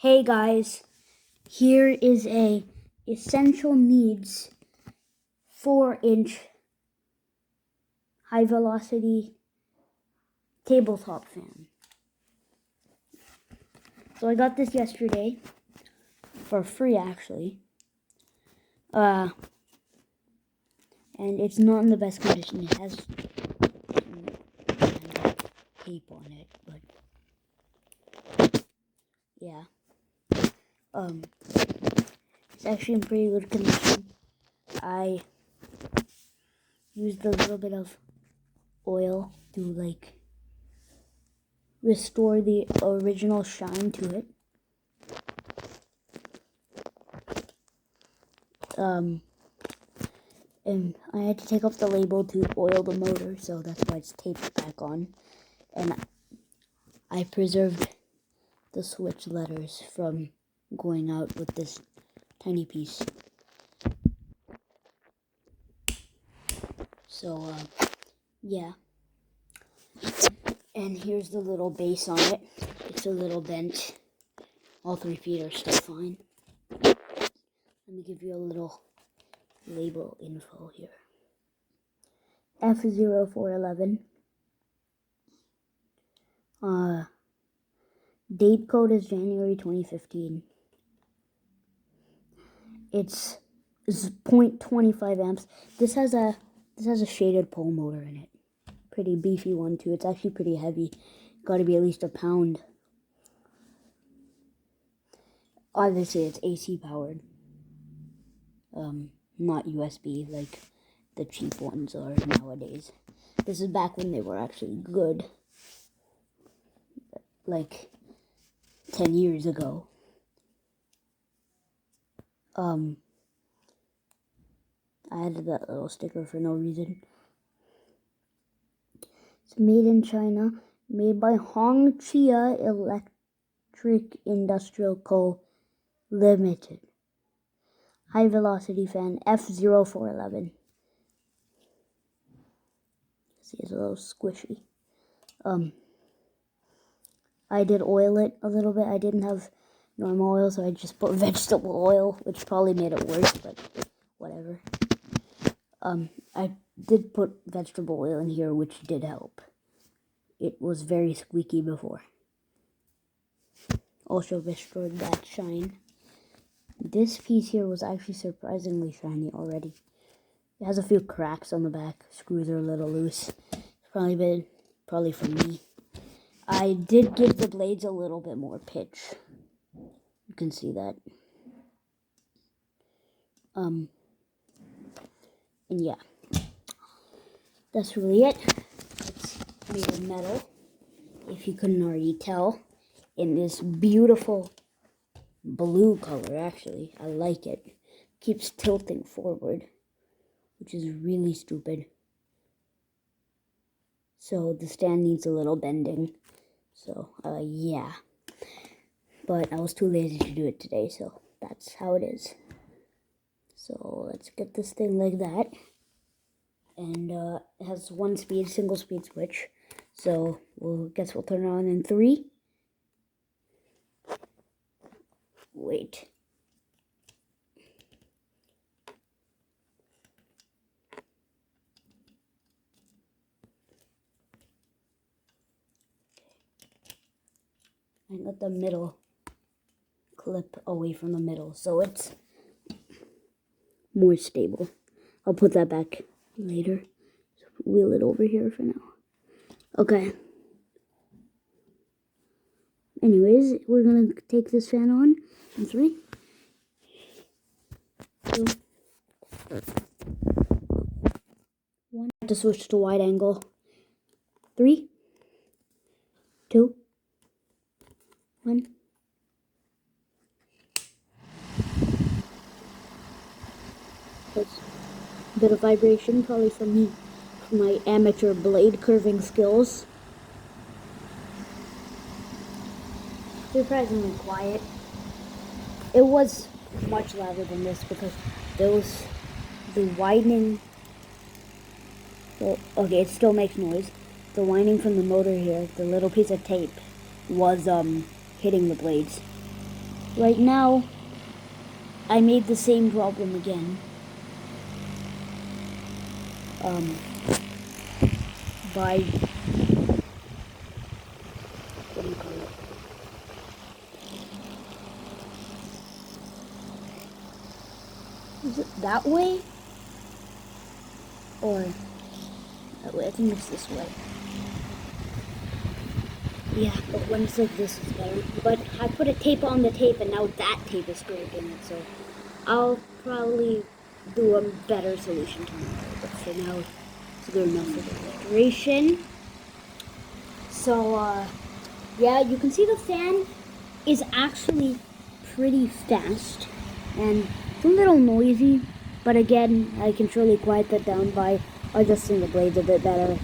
Hey guys, here is a essential needs 4-inch high velocity tabletop fan. So I got this yesterday for free actually. And it's not in the best condition. It has tape on it, but yeah. It's actually in pretty good condition. I used a little bit of oil to restore the original shine to it. And I had to take off the label to oil the motor, so that's why it's taped back on. And I preserved the switch letters from going out with this tiny piece. So, yeah. And here's the little base on it. It's a little bent. All 3 feet are still fine. Let me give you a little label info here. F0411. Date code is January 2015. It's 0.25 amps. This has a shaded pole motor in it. Pretty beefy one too. It's actually pretty heavy. Got to be at least a pound. Obviously, it's AC powered. Not USB like the cheap ones are nowadays. This is back when they were actually good. Like 10 years ago. I added that little sticker for no reason. It's made in China, made by Hongqia Electric Industrial Co. Limited. High velocity fan F0411. See, it's a little squishy. I did oil it a little bit. I didn't have normal oil, so I just put vegetable oil, which probably made it worse, but whatever. I did put vegetable oil in here, which did help. It was very squeaky before. Also restored that shine. This piece here was actually surprisingly shiny already. It has a few cracks on the back. Screws are a little loose. It's probably for me. I did give the blades a little bit more pitch. You can see that. And yeah. That's really it. It's made of metal, if you couldn't already tell, in this beautiful blue color, actually. I like it. Keeps tilting forward, which is really stupid. So the stand needs a little bending. So, yeah. But I was too lazy to do it today, so that's how it is. So let's get this thing like that. And it has 1 speed, single speed switch. So we'll turn it on in 3. Wait. I got the middle clip away from the middle, so it's more stable. I'll put that back later. So wheel it over here for now. Okay. Anyways, we're gonna take this fan on in 3, 2, 1. I have to switch to wide angle. 3, 2, 1. There's a bit of vibration, probably from my amateur blade curving skills. Surprisingly quiet. It was much louder than this because the widening. Well, okay, it still makes noise. The winding from the motor here, the little piece of tape, was hitting the blades. right now, I made the same problem again. By, what do you call it? Is it that way? Or that way? I think it's this way. Yeah, but when it's like this, it's better. But I put a tape on the tape, and now that tape is screwed in it, so I'll probably do a better solution tomorrow. But for now, it's good enough for the decoration. So, yeah, you can see the fan is actually pretty fast, and it's a little noisy, but again, I can surely quiet that down by adjusting the blades a bit better,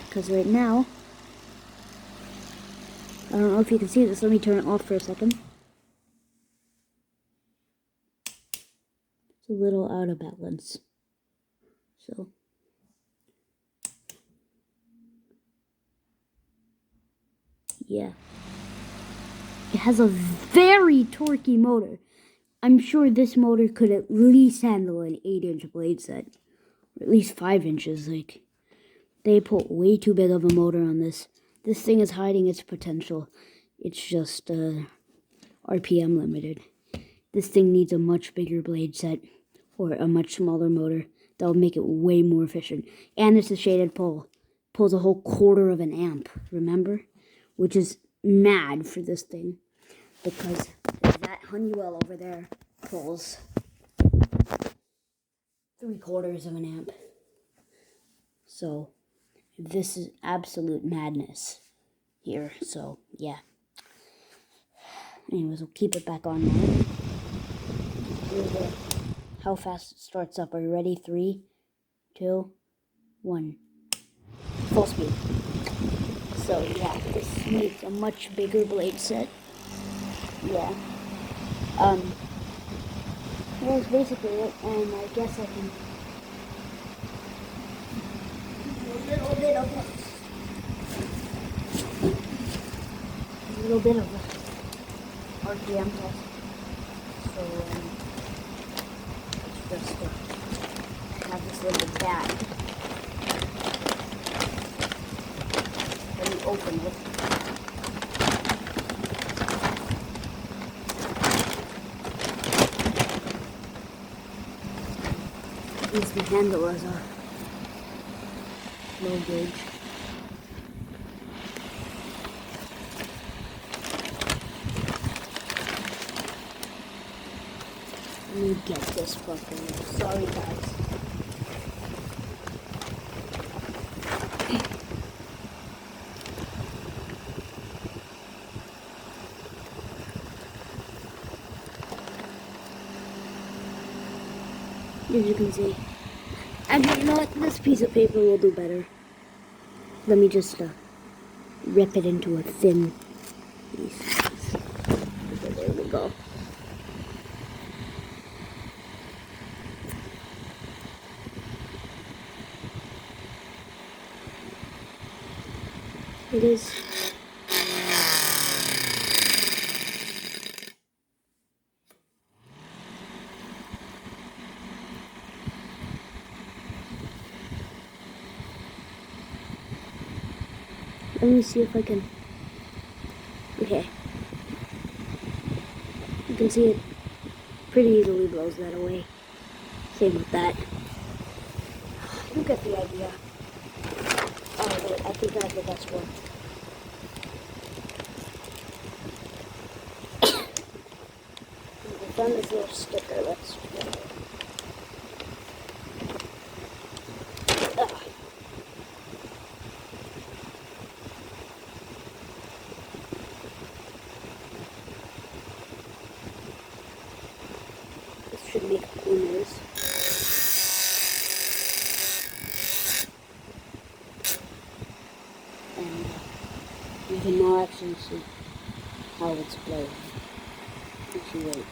because right now, I don't know if you can see this. Let me turn it off for a second. It's a little out of balance. So, yeah. It has a very torquey motor. I'm sure this motor could at least handle an 8-inch blade set. Or at least 5 inches. Like, they put way too big of a motor on this. This thing is hiding its potential. It's just RPM limited. This thing needs a much bigger blade set or a much smaller motor. That'll make it way more efficient. And it's a shaded pole. Pulls a whole 1/4 of an amp, remember? Which is mad for this thing. Because that Honeywell over there pulls 3/4 of an amp. So this is absolute madness here. So yeah. Anyways, we'll keep it back on now. How fast it starts up. Are you ready? 3, 2, 1. Full speed. So yeah, this needs a much bigger blade set. Yeah. That's basically it, and I guess I can do a little bit of a RPM test. So let's just have this little bag. Let me open it. Use the handle as a low gauge. Let me get this fucking. Sorry, guys. As you can see. Actually, you know what? This piece of paper will do better. Let me just rip it into a thin piece. Okay, there we go. It is. Let me see if I can. Okay. You can see it pretty easily blows that away. Same with that. You get the idea. Oh wait, I think I have the best one. I found this little sticker. Let's try it. This should make a cool noise. And you can now actually see how it's blowing. If you wait.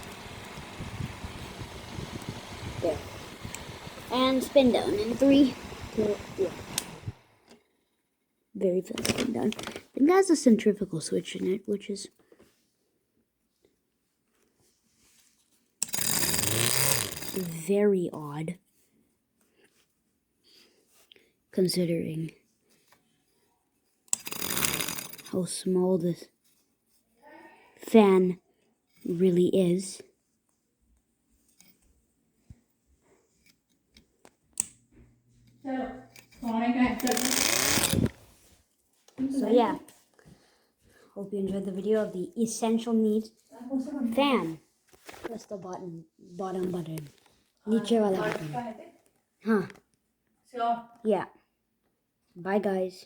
There. And spin down in 3, 2, 1. Very fast spin down. It has a centrifugal switch in it, which is very odd, considering how small this fan really is. So yeah, hope you enjoyed the video of the essential needs fan. Press the bottom button. नीचे वाला button. Huh. Yeah. Bye guys.